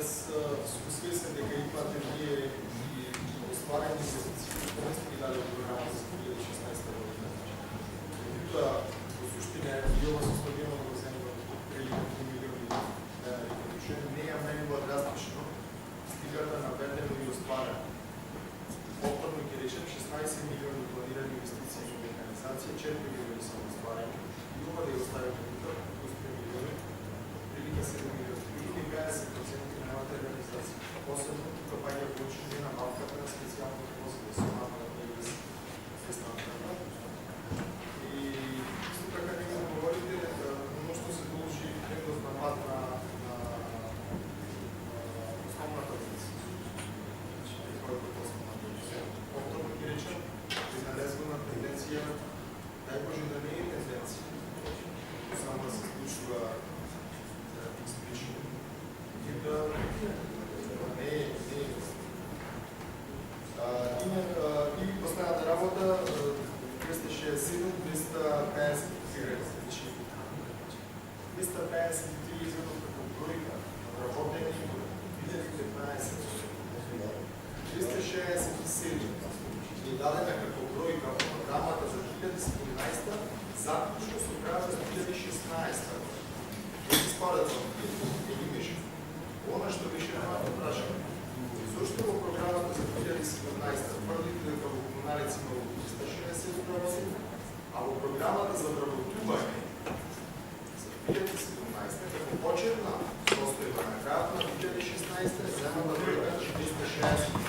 Смисля дека имате вие и остварени инвестиции, кои сте ги дали от програма за 2016 година. Меѓутоа, во суштина, и ова со стабилно го земува прилика 3 милиони рекордушен, не ја менува драстично, стига да наведено и остварено. Повторно ќе речем 16 милиони планирани инвестиции во механизација, 4 милиони са остварени, и ова да ја оставим тука, плюс 3 милиони, прилика 7 милиони. Или 50% на новата реализација. Посебно тука паѓа получение на малката на специјалната возила, сумата на превез средствата. И исто така нека да говорите што се должи предост на пат на основната позиција. Којато посебна позиција. Повторно ќе речем, една лезвена тенденција, дај Боже да не е тенденција, само да се случува излично. И последната работа 267-253 изгледов како бројка работени 2015 267 е дадена како бројка во програмата за 2017 заклучно со крајот за 2016 година. Спадат во или мишки. Она што беше немато прашање. Зошто во програмата за 2017 тврдите дека во комуналец има 360 управници, а во програмата за вработување за 2017 како почетна состојба на крајот на 2016 земата бројка 460